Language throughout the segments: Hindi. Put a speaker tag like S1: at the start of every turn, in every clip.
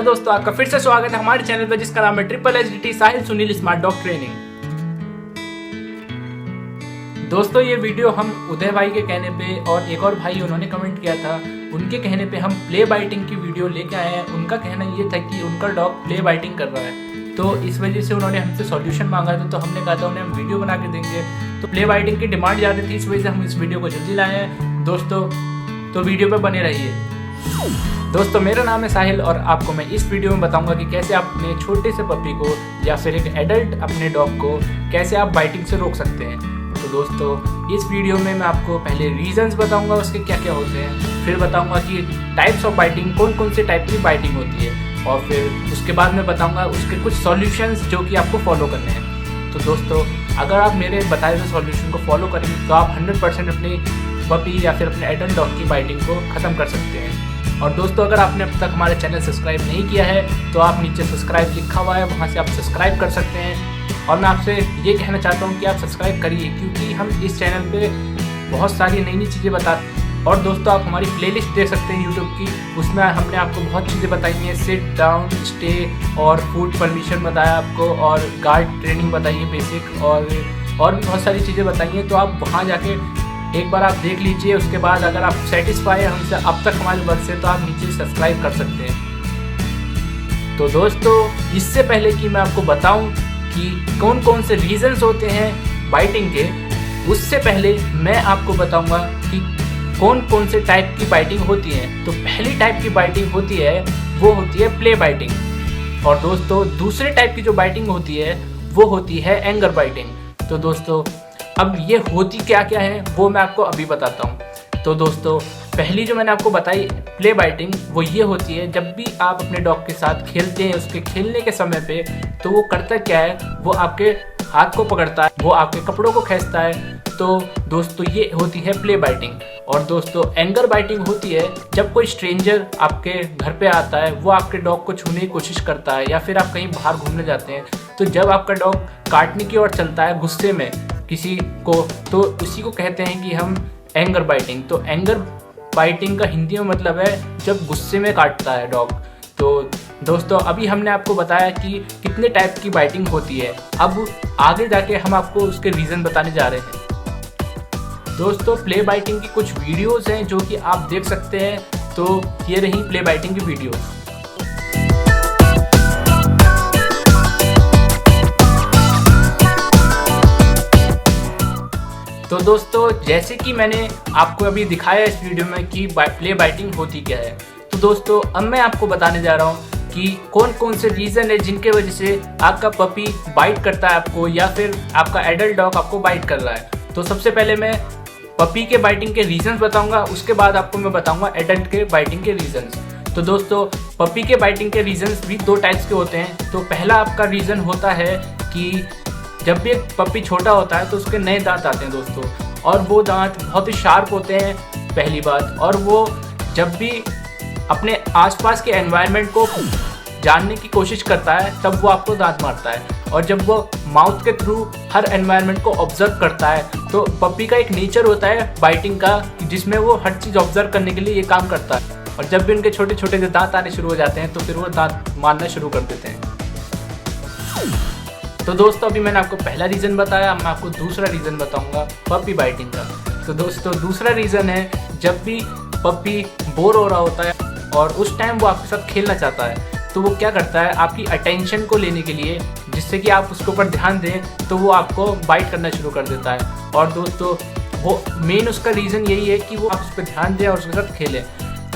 S1: दोस्तों, आपका फिर से स्वागत है हमारे चैनल पर जिसका नाम है ट्रिपल एचडीटी साहिल सुनील स्मार्ट डॉग ट्रेनिंग। दोस्तों, ये वीडियो हम उदय भाई के कहने पे और एक और भाई उन्होंने कमेंट किया था, उनके कहने पे हम प्ले बाइटिंग की वीडियो लेके आए हैं। उनका कहना ये था कि उनका डॉग प्ले बाइटिंग कर रहा है, तो इस वजह से उन्होंने हमसे सॉल्यूशन मांगा था। तो हमने कहा था उन्हें हम वीडियो बना के देंगे। तो प्ले बाइटिंग की डिमांड ज़्यादा थी, इस वजह से हम इस वीडियो को जल्दी लाए हैं दोस्तों। तो वीडियो पर बने रहिए। दोस्तों, मेरा नाम है साहिल और आपको मैं इस वीडियो में बताऊंगा कि कैसे आप अपने छोटे से पपी को या फिर एक एडल्ट अपने डॉग को कैसे आप बाइटिंग से रोक सकते हैं। तो दोस्तों, इस वीडियो में मैं आपको पहले रीजंस बताऊंगा उसके क्या क्या होते हैं, फिर बताऊंगा कि टाइप्स ऑफ बाइटिंग कौन कौन से टाइप की बाइटिंग होती है, और फिर उसके बाद मैं बताऊंगा उसके कुछ सॉल्यूशंस जो कि आपको फॉलो करने हैं। तो दोस्तों, अगर आप मेरे बताए हुए सॉल्यूशन को फॉलो करेंगे तो आप 100% अपनी पपी या फिर अपने एडल्ट डॉग की बाइटिंग को ख़त्म कर सकते हैं। और दोस्तों, अगर आपने अब तक हमारे चैनल सब्सक्राइब नहीं किया है तो आप नीचे सब्सक्राइब लिखा हुआ है, वहाँ से आप सब्सक्राइब कर सकते हैं। और मैं आपसे ये कहना चाहता हूँ कि आप सब्सक्राइब करिए, क्योंकि हम इस चैनल पे बहुत सारी नई नई चीज़ें बताते हैं। और दोस्तों, आप हमारी प्लेलिस्ट देख सकते हैं यूट्यूब की, उसमें हमने आपको बहुत चीज़ें बताई हैं। सिट डाउन, स्टे और फूड परमिशन बताया आपको, और गार्ड ट्रेनिंग बताई है बेसिक, और भी बहुत सारी चीज़ें बताई हैं। तो आप वहाँ जाके एक बार आप देख लीजिए। उसके बाद अगर आप सेटिस्फाई है हमसे अब तक हमारे वर्क से, तो आप नीचे सब्सक्राइब कर सकते हैं। तो दोस्तों, इससे पहले कि मैं आपको बताऊं कि कौन कौन से रीजंस होते हैं बाइटिंग के, उससे पहले मैं आपको बताऊंगा कि कौन कौन से टाइप की बाइटिंग होती है। तो पहली टाइप की बाइटिंग होती है वो होती है प्ले बाइटिंग, और दोस्तों दूसरे टाइप की जो बाइटिंग होती है वो होती है एंगर बाइटिंग। तो दोस्तों, अब ये होती क्या क्या है वो मैं आपको अभी बताता हूँ। तो दोस्तों, पहली जो मैंने आपको बताई प्ले बाइटिंग, वो ये होती है जब भी आप अपने डॉग के साथ खेलते हैं, उसके खेलने के समय पे तो वो करता क्या है, वो आपके हाथ को पकड़ता है, वो आपके कपड़ों को खींचता है। तो दोस्तों, ये होती है प्ले बाइटिंग। और दोस्तों, एंगर बाइटिंग होती है जब कोई स्ट्रेंजर आपके घर पे आता है, वो आपके डॉग को छूने की कोशिश करता है, या फिर आप कहीं बाहर घूमने जाते हैं, तो जब आपका डॉग काटने की ओर चलता है गुस्से में किसी को, तो उसी को कहते हैं कि हम एंगर बाइटिंग। तो एंगर बाइटिंग का हिंदी में मतलब है जब गुस्से में काटता है डॉग। तो दोस्तों, अभी हमने आपको बताया कि कितने टाइप की बाइटिंग होती है। अब आगे जाके हम आपको उसके रीज़न बताने जा रहे हैं। दोस्तों, प्ले बाइटिंग की कुछ वीडियोस हैं जो कि आप देख सकते हैं। तो ये रही प्ले बाइटिंग की वीडियो। तो दोस्तों, जैसे कि मैंने आपको अभी दिखाया इस वीडियो में कि प्ले बाइटिंग होती क्या है, तो दोस्तों अब मैं आपको बताने जा रहा हूँ कि कौन कौन से रीज़न है जिनके वजह से आपका पपी बाइट करता है आपको, या फिर आपका एडल्ट डॉग आपको बाइट कर रहा है। तो सबसे पहले मैं पपी के बाइटिंग के रीजंस बताऊंगा, उसके बाद आपको मैं बताऊंगा एडल्ट के बाइटिंग के रीजंस। तो दोस्तों, पपी के बाइटिंग के रीजंस भी दो टाइप्स के होते हैं। तो पहला आपका रीज़न होता है कि जब भी एक पपी छोटा होता है तो उसके नए दांत आते हैं दोस्तों, और वो दांत बहुत ही शार्प होते हैं पहली बात। और वो जब भी अपने आसपास के एनवायरनमेंट को जानने की कोशिश करता है तब वो आपको दांत मारता है। और जब वो माउथ के थ्रू हर एनवायरनमेंट को ऑब्जर्व करता है, तो पपी का एक नेचर होता है बाइटिंग का, जिसमें वो हर चीज़ ऑब्जर्व करने के लिए ये काम करता है। और जब भी उनके छोटे छोटे दांत आने शुरू हो जाते हैं तो फिर वो दांत मारना शुरू कर देते हैं। तो दोस्तों, अभी मैंने आपको पहला रीज़न बताया, मैं आपको दूसरा रीज़न बताऊंगा पपी बाइटिंग का। तो दोस्तों, दूसरा रीज़न है जब भी पपी बोर हो रहा होता है और उस टाइम वो आपके साथ खेलना चाहता है, तो वो क्या करता है आपकी अटेंशन को लेने के लिए, जिससे कि आप उसके ऊपर ध्यान दें, तो वो आपको बाइट करना शुरू कर देता है। और दोस्तों, वो मेन उसका रीज़न यही है कि वो आप उस पर ध्यान दें और उसके साथ खेलें,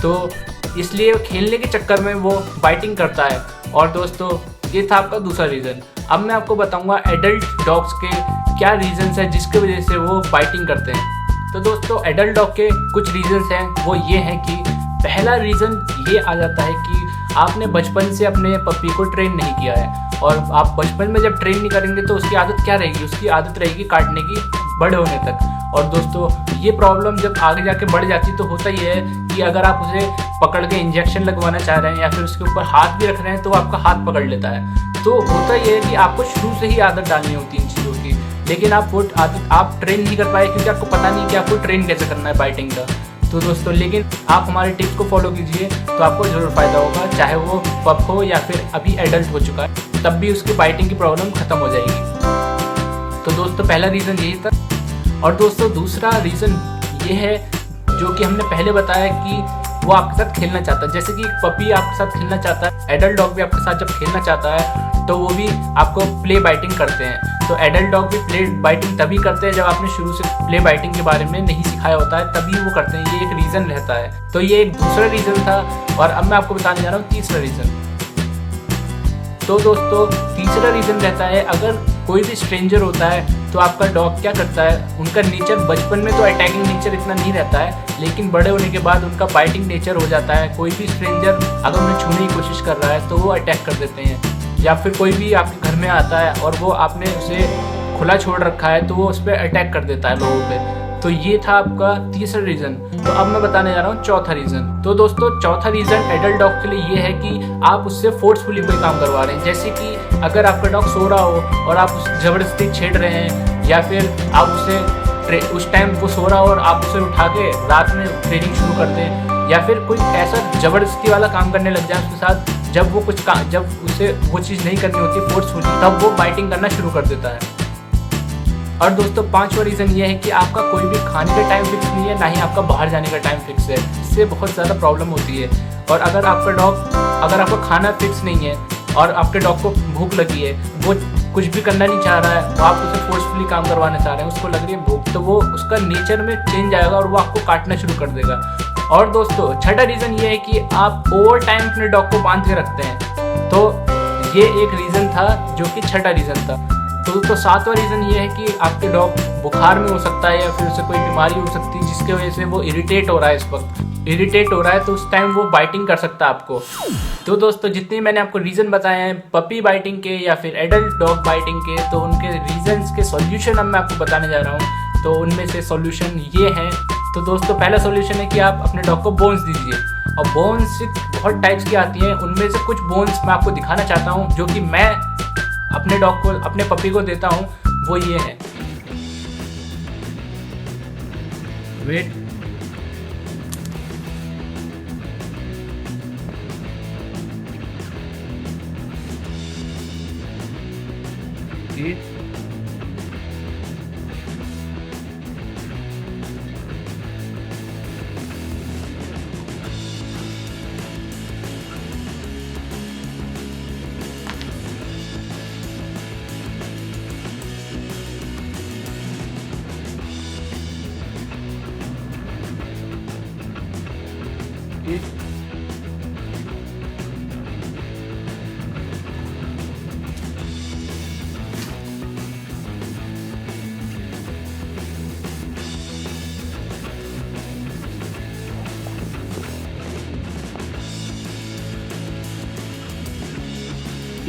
S1: तो इसलिए खेलने के चक्कर में वो बाइटिंग करता है। और दोस्तों, ये था आपका दूसरा रीज़न। अब मैं आपको बताऊंगा एडल्ट डॉग्स के क्या रीजंस हैं जिसके वजह से वो बाइटिंग करते हैं। तो दोस्तों, एडल्ट डॉग के कुछ रीजंस हैं, वो ये हैं कि पहला रीज़न ये आ जाता है कि आपने बचपन से अपने पपी को ट्रेन नहीं किया है, और आप बचपन में जब ट्रेन नहीं करेंगे तो उसकी आदत क्या रहेगी, उसकी आदत रहेगी काटने की बड़े होने तक। और दोस्तों, ये प्रॉब्लम जब आगे जाके बढ़ जाती तो होता ही है कि अगर आप उसे पकड़ के इंजेक्शन लगवाना चाह रहे हैं या फिर उसके ऊपर हाथ भी रख रहे हैं तो वो आपका हाथ पकड़ लेता है। तो होता ये है कि आपको शुरू से ही आदत डालनी होती है इन चीज़ों की, लेकिन आप वो आदत आप ट्रेन नहीं कर पाए क्योंकि आपको पता नहीं कि आपको ट्रेन कैसे करना है बाइटिंग का। तो दोस्तों लेकिन आप हमारे टिप्स को फॉलो कीजिए तो आपको ज़रूर फ़ायदा होगा, चाहे वो पप हो या फिर अभी एडल्ट हो चुका है, तब भी उसकी बाइटिंग की प्रॉब्लम ख़त्म हो जाएगी। तो दोस्तों पहला रीज़न यही था। और दोस्तों दूसरा रीज़न ये है जो कि हमने पहले बताया कि वो आपके साथ खेलना चाहता है। जैसे कि पपी आपके साथ खेलना चाहता है, एडल्ट डॉग भी आपके साथ जब खेलना चाहता है तो वो भी आपको प्ले बाइटिंग करते हैं। तो एडल्ट डॉग भी प्ले बाइटिंग तभी करते हैं जब आपने शुरू से प्ले बाइटिंग के बारे में नहीं सिखाया होता है, तभी वो करते हैं। ये एक रीज़न रहता है। तो ये एक दूसरा रीज़न था और अब मैं आपको बताने जा रहा हूँ तीसरा रीज़न। तो दोस्तों तीसरा रीज़न रहता है, अगर कोई भी स्ट्रेंजर होता है तो आपका डॉग क्या करता है, उनका नेचर बचपन में तो अटैकिंग नेचर इतना नहीं रहता है, लेकिन बड़े होने के बाद उनका बाइटिंग नेचर हो जाता है। कोई भी स्ट्रेंजर अगर उन्हें छूने की कोशिश कर रहा है तो वो अटैक कर देते हैं। या फिर कोई भी आपके घर में आता है और वो आपने उसे खुला छोड़ रखा है तो वो उस पर अटैक कर देता है लोगों पे। तो ये था आपका तीसरा रीज़न। तो अब मैं बताने जा रहा हूँ चौथा रीज़न। तो दोस्तों चौथा रीज़न एडल्ट डॉग के लिए ये है कि आप उससे फोर्सफुली कोई काम करवा रहे हैं। जैसे कि अगर आपका डॉग सो रहा हो और आप उसे ज़बरदस्ती छेड़ रहे हैं, या फिर आप उसे उस टाइम वो सो रहा हो और आप उसे उठा के रात में ट्रेनिंग शुरू कर दें, या फिर कोई ऐसा ज़बरदस्ती वाला काम करने लग जाए उसके साथ, जब उसे वो चीज़ नहीं करनी होती फोर्सफुली, तब वो बाइटिंग करना शुरू कर देता है। और दोस्तों पांचवा रीज़न ये है कि आपका कोई भी खाने का टाइम फिक्स नहीं है, ना ही आपका बाहर जाने का टाइम फिक्स है। इससे बहुत ज़्यादा प्रॉब्लम होती है। और अगर आपका खाना फिक्स नहीं है और आपके डॉग को भूख लगी है, वो कुछ भी करना नहीं चाह रहा है, तो आप उसे फोर्सफुली काम करवाना चाह रहे हैं, उसको लग रही है भूख, तो वो उसका नेचर में चेंज आएगा और वो आपको काटना शुरू कर देगा। और दोस्तों छठा रीज़न ये है कि आप ओवर टाइम अपने डॉग को बांध के रखते हैं। तो ये एक रीज़न था जो कि छठा रीज़न था। तो दोस्तों सातवां रीज़न ये है कि आपके डॉग बुखार में हो सकता है या फिर उसे कोई बीमारी हो सकती है जिसकी वजह से वो इरिटेट हो रहा है। इस वक्त इरिटेट हो रहा है तो उस टाइम वो बाइटिंग कर सकता है आपको। तो दोस्तों जितने मैंने आपको रीज़न बताए हैं पपी बाइटिंग के या फिर एडल्ट डॉग बाइटिंग के, तो उनके रीजंस के सॉल्यूशन अब मैं आपको बताने जा रहा हूँ। तो उनमें से सॉल्यूशन ये हैं। तो दोस्तों पहला सॉल्यूशन है कि आप अपने डॉग को बोन्स दीजिए। और बोन्स बहुत टाइप्स की आती हैं, उनमें से कुछ बोन्स मैं आपको दिखाना चाहता हूँ जो कि मैं अपने डॉग को, अपने पपी को देता हूँ। वो ये है, वेट, ईट,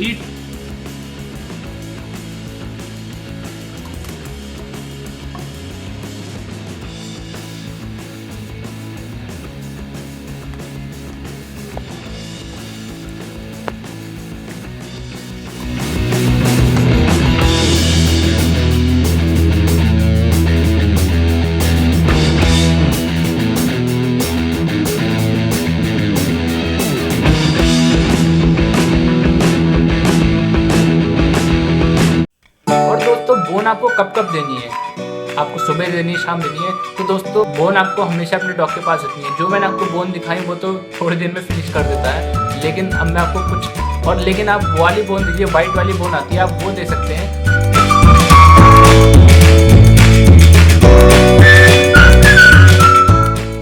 S1: ईट, बोन आपको कब कब देनी है, आपको सुबह देनी है, शाम देनी है। तो दोस्तों बोन आपको हमेशा अपने डॉग के पास रखनी है। जो मैंने आपको बोन दिखाई वो तो थोड़ी देर में फिनिश कर देता है, लेकिन अब मैं आपको कुछ और, लेकिन आप वो वाली बोन दीजिए, वाइट वाली बोन आती है, आप वो दे सकते हैं।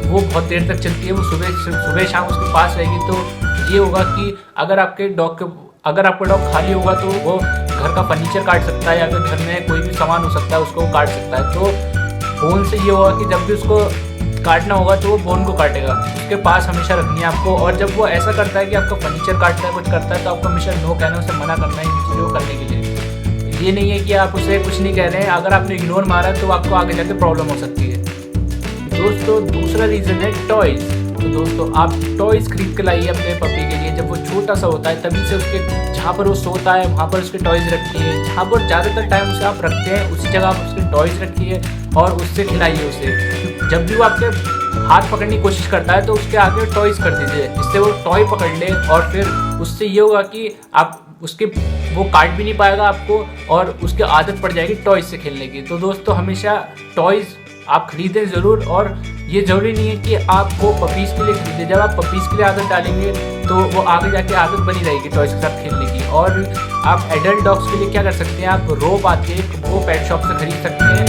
S1: वो बहुत देर तक चलती है, वो सुबह शाम उसके पास रहेगी। तो ये होगा कि अगर आपका डॉग खाली होगा तो वो घर का फर्नीचर काट सकता है या फिर घर में कोई भी सामान हो सकता है उसको काट सकता है। तो बोन से ये होगा कि जब भी उसको काटना होगा तो वो बोन को काटेगा, उसके पास हमेशा रखनी है आपको। और जब वो ऐसा करता है कि आपका फर्नीचर काटता है, कुछ करता है, तो आपको हमेशा नो कहना, उसे मना करना है इन चीज़ों को करने के लिए। ये नहीं है कि आप उसे कुछ नहीं कह रहे हैं, अगर आपने इग्नोर मारा तो आपको आगे जाके प्रॉब्लम हो सकती है। दोस्तों दूसरा रीज़न है टॉयज़। तो दोस्तों आप टॉयज़ खरीद के लाइए अपने पपी के लिए। जब वो छोटा सा होता है तभी से उसके जहाँ पर वो सोता है वहाँ पर उसके टॉयज़ रखिए। जहाँ पर ज़्यादातर टाइम उसे आप रखते हैं उसी जगह आप उसके टॉयज़ रखिए और उससे खिलाइए उसे। जब भी वो आपके हाथ पकड़ने की कोशिश करता है तो उसके आगे टॉयज कर दीजिए, इससे वो टॉय पकड़ ले और फिर उससे ये होगा कि आप उसके वो काट भी नहीं पाएगा आपको और उसकी आदत पड़ जाएगी टॉयज से खेलने की। तो दोस्तों हमेशा टॉयज आप खरीदें ज़रूर, और ये ज़रूरी नहीं है कि आपको पपीज़ के लिए खरीदें। जब आप पपीज़ के लिए आदत डालेंगे तो वो आगे जाके आदत बनी रहेगी टॉयज के साथ खेलने की। और आप एडल्ट डॉग्स के लिए क्या कर सकते हैं, आप रोप आती है वो पेट शॉप से खरीद सकते हैं।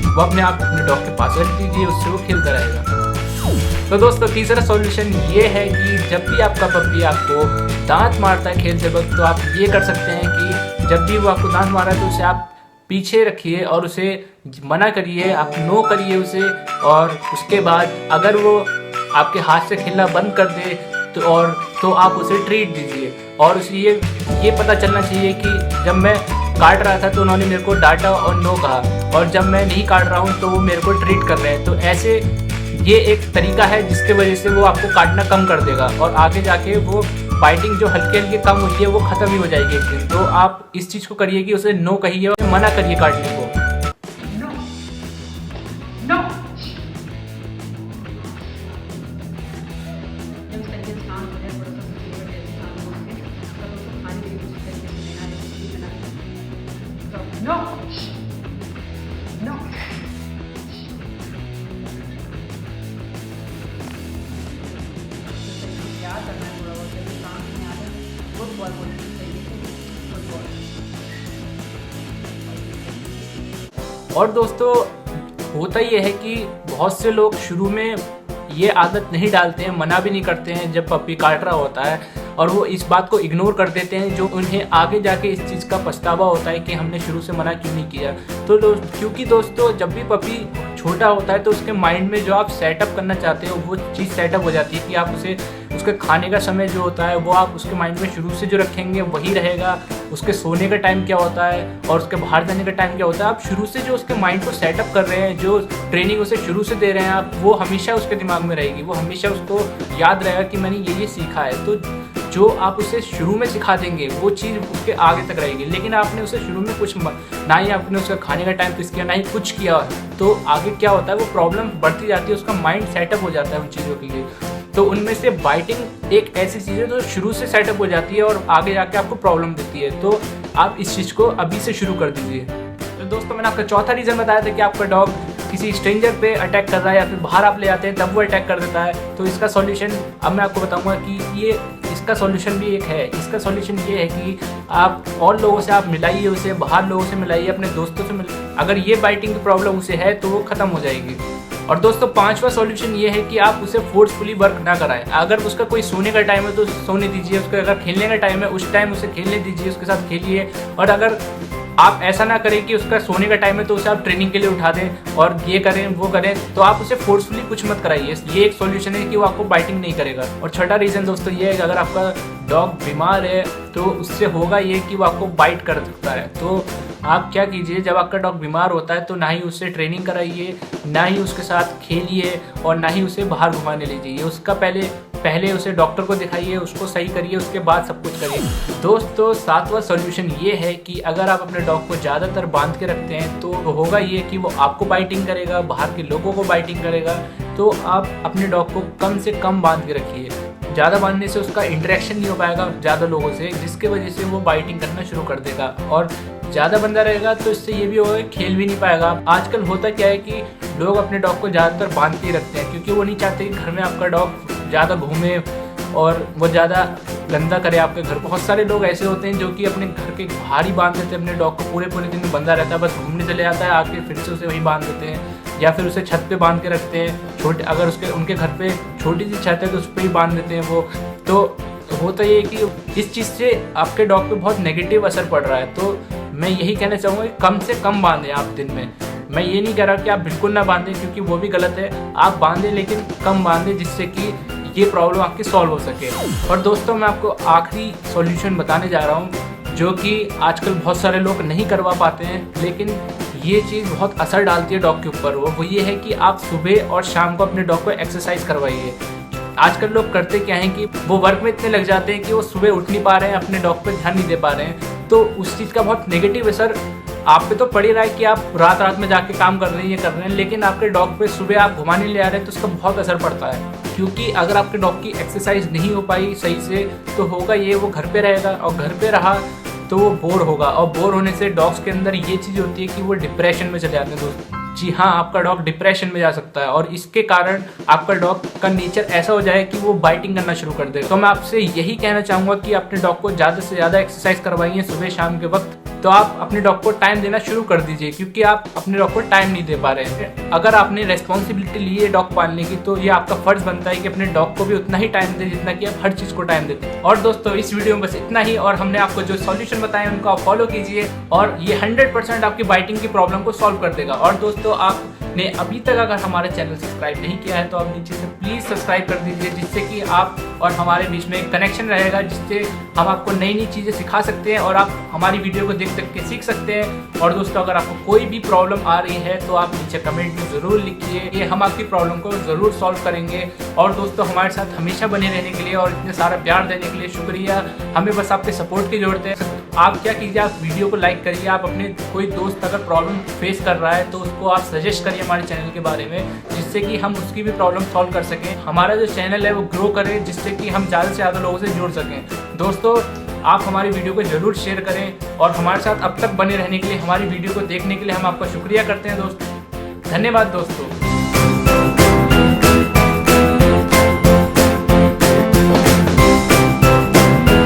S1: वो अपने आप अपने डॉग के पास रख दीजिए, उससे वो खेलता रहेगा। तो दोस्तों तीसरा सॉल्यूशन ये है कि जब भी आपका पपी आपको दांत मारता है खेलते वक्त, तो आप ये कर सकते हैं कि जब भी वो आपको दांत मारा है तो उसे आप पीछे रखिए और उसे मना करिए, आप नो करिए उसे। और उसके बाद अगर वो आपके हाथ से खेलना बंद कर दे तो आप उसे ट्रीट दीजिए। और उसे ये पता चलना चाहिए कि जब मैं काट रहा था तो उन्होंने मेरे को डांटा और नो कहा, और जब मैं नहीं काट रहा हूँ तो वो मेरे को ट्रीट कर रहे हैं। तो ऐसे ये एक तरीका है जिसके वजह से वो आपको काटना कम कर देगा और आगे जाके वो बाइटिंग जो हल्के हल्के कम हुई है वो खत्म ही हो जाएगी एक दिन। तो आप इस चीज़ को करिए कि उसे नो कहिए और मना करिए काटने को। और दोस्तों होता ये है कि बहुत से लोग शुरू में ये आदत नहीं डालते हैं, मना भी नहीं करते हैं जब पपी काट रहा होता है, और वो इस बात को इग्नोर कर देते हैं, जो उन्हें आगे जाके इस चीज़ का पछतावा होता है कि हमने शुरू से मना क्यों नहीं किया। तो क्योंकि दोस्तों जब भी पपी छोटा होता है तो उसके माइंड में जो आप सेटअप करना चाहते हो वो चीज़ सेटअप हो जाती है कि आप उसे उसके खाने का समय जो होता है वो आप उसके माइंड में शुरू से जो रखेंगे वही रहेगा। उसके सोने का टाइम क्या होता है और उसके बाहर जाने का टाइम क्या होता है, आप शुरू से जो उसके माइंड को सेटअप कर रहे हैं, जो ट्रेनिंग उसे शुरू से दे रहे हैं आप, वो हमेशा उसके दिमाग में रहेगी। वो हमेशा उसको याद रहेगा कि मैंने ये सीखा है। तो जो आप उसे शुरू में सिखा देंगे वो चीज़ उसके आगे तक रहेगी। लेकिन आपने उसे शुरू में कुछ ना ही आपने उसका खाने का टाइम फिक्स किया, ना ही कुछ किया, तो आगे क्या होता है वो प्रॉब्लम बढ़ती जाती है, उसका माइंड सेटअप हो जाता है उन चीज़ों के लिए। तो उनमें से बाइटिंग एक ऐसी चीज़ है जो शुरू से सेटअप हो जाती है और आगे जाके आपको प्रॉब्लम देती है। तो आप इस चीज़ को अभी से शुरू कर दीजिए। तो दोस्तों मैंने आपका चौथा रीज़न बताया था कि आपका डॉग किसी स्ट्रेंजर पे अटैक कर रहा है या फिर बाहर आप ले आते हैं तब वो अटैक कर देता है। तो इसका सॉल्यूशन अब मैं आपको बताऊंगा कि इसका सॉल्यूशन भी एक है। इसका सॉल्यूशन ये है कि आप और लोगों से आप मिलाइए उसे, बाहर लोगों से मिलाइए, अपने दोस्तों से मिलाइए। अगर ये बाइटिंग की प्रॉब्लम उसे है तो वो ख़त्म हो जाएगी। और दोस्तों पांचवा सॉल्यूशन ये है कि आप उसे फोर्सफुली वर्क ना कराएं। अगर उसका कोई सोने का टाइम है तो सोने दीजिए, उसका अगर खेलने का टाइम है उस टाइम उसे खेलने दीजिए, उसके साथ खेलिए। और अगर आप ऐसा ना करें कि उसका सोने का टाइम है तो उसे आप ट्रेनिंग के लिए उठा दें और ये करें वो करें, तो आप उसे फोर्सफुली कुछ मत कराइए। ये एक सॉल्यूशन है कि वो आपको बाइटिंग नहीं करेगा। और छठा रीज़न दोस्तों ये है कि अगर आपका डॉग बीमार है तो उससे होगा ये कि वो आपको बाइट कर सकता है। तो आप क्या कीजिए, जब आपका डॉग बीमार होता है तो ना ही उससे ट्रेनिंग कराइए, ना ही उसके साथ खेलिए और ना ही उसे बाहर घुमाने लीजिए। उसका पहले उसे डॉक्टर को दिखाइए, उसको सही करिए, उसके बाद सब कुछ करिए। दोस्तों सातवां सॉल्यूशन ये है कि अगर आप अपने डॉग को ज़्यादातर बांध के रखते हैं तो होगा ये कि वो आपको बाइटिंग करेगा, बाहर के लोगों को बाइटिंग करेगा। तो आप अपने डॉग को कम से कम बांध के रखिए। ज़्यादा बांधने से उसका इंटरेक्शन नहीं हो पाएगा ज़्यादा लोगों से, जिसके वजह से वो बाइटिंग करना शुरू कर देगा। और ज़्यादा बंदा रहेगा तो इससे ये भी होगा खेल भी नहीं पाएगा। आजकल होता क्या है कि लोग अपने डॉग को ज़्यादातर बांध के रखते हैं क्योंकि वो नहीं चाहते कि घर में आपका डॉग ज़्यादा घूमे और वो ज़्यादा गंदा करे आपके घर। बहुत सारे लोग ऐसे होते हैं जो कि अपने घर के बाहर ही बांध देते हैं अपने डॉग को, पूरे दिन बंधा रहता है, बस घूमने चले जाता है, आके फिर से उसे वहीं बांध देते हैं या फिर उसे छत पे बांध के रखते हैं। अगर उनके घर पे छोटी सी छत है तो उस पर ही बांध देते हैं वो। तो होता ये है कि इस चीज़ से आपके डॉग पे बहुत नेगेटिव असर पड़ रहा है। तो मैं यही कहना चाहूँगा कि कम से कम बांधें आप दिन में। मैं ये नहीं कह रहा कि आप बिल्कुल ना बांधें क्योंकि वो भी गलत है, आप बांधें लेकिन कम बांधें जिससे कि ये प्रॉब्लम आपकी सॉल्व हो सके। और दोस्तों मैं आपको आखिरी सॉल्यूशन बताने जा रहा हूँ जो कि आजकल बहुत सारे लोग नहीं करवा पाते हैं, लेकिन ये चीज़ बहुत असर डालती है डॉग के ऊपर। वो ये है कि आप सुबह और शाम को अपने डॉग को एक्सरसाइज करवाइए। आजकल लोग करते क्या हैं कि वो वर्क में इतने लग जाते हैं कि वो सुबह उठ नहीं पा रहे हैं, अपने डॉग पे ध्यान नहीं दे पा रहे हैं। तो उस चीज़ का बहुत नेगेटिव असर आप पे तो पड़ ही रहा है कि आप रात में जाके काम कर रहे हैं, ये कर रहे हैं, लेकिन आपके डॉग पे सुबह आप घुमाने ले आ रहे हैं तो उसका बहुत असर पड़ता है। क्योंकि अगर आपके डॉग की एक्सरसाइज नहीं हो पाई सही से तो होगा ये, वो घर पे रहेगा और घर पे रहा तो वो बोर होगा, और बोर होने से डॉग्स के अंदर ये चीज़ होती है कि वो डिप्रेशन में चले जाते हैं दोस्तों। जी हाँ, आपका डॉग डिप्रेशन में जा सकता है और इसके कारण आपका डॉग का नेचर ऐसा हो जाए कि वो बाइटिंग करना शुरू कर दे। तो मैं आपसे यही कहना चाहूँगा कि अपने डॉग को ज़्यादा से ज़्यादा एक्सरसाइज करवाइए सुबह शाम के वक्त। तो आप अपने डॉग को टाइम देना शुरू कर दीजिए, क्योंकि आप अपने डॉग को टाइम नहीं दे पा रहे हैं। अगर आपने रेस्पॉन्सिबिलिटी ली है डॉग पालने की तो ये आपका फर्ज बनता है कि अपने डॉग को भी उतना ही टाइम दें जितना कि आप हर चीज़ को टाइम देते हैं। और दोस्तों इस वीडियो में बस इतना ही, और हमने आपको जो सॉल्यूशन बताए उनको आप फॉलो कीजिए और ये 100% आपकी बाइटिंग की प्रॉब्लम को सॉल्व कर देगा। और दोस्तों आपने अभी तक अगर हमारे चैनल सब्सक्राइब नहीं किया है तो आप नीचे से प्लीज़ सब्सक्राइब कर दीजिए, जिससे कि आप और हमारे बीच में एक कनेक्शन रहेगा, जिससे हम आपको नई नई चीज़ें सिखा सकते हैं और आप हमारी वीडियो को देख के सीख सकते हैं। और दोस्तों अगर आपको कोई भी प्रॉब्लम आ रही है तो आप नीचे कमेंट में ज़रूर लिखिए, ये हम आपकी प्रॉब्लम को ज़रूर सॉल्व करेंगे। और दोस्तों हमारे साथ हमेशा बने रहने के लिए और इतने सारा प्यार देने के लिए शुक्रिया। हमें बस आपके सपोर्ट की ज़रूरत है। आप क्या कीजिए, आप वीडियो को लाइक करिए, आप अपने कोई दोस्त अगर प्रॉब्लम फेस कर रहा है तो उसको आप सजेस्ट करिए हमारे चैनल के बारे में, जिससे कि हम उसकी भी प्रॉब्लम सॉल्व कर सकें, हमारा जो चैनल है वो ग्रो करे, जिससे कि हम ज़्यादा से ज़्यादा लोगों से जुड़ सकें। दोस्तों आप हमारी वीडियो को ज़रूर शेयर करें और हमारे साथ अब तक बने रहने के लिए, हमारी वीडियो को देखने के लिए हम आपका शुक्रिया करते हैं दोस्तों। धन्यवाद दोस्तों।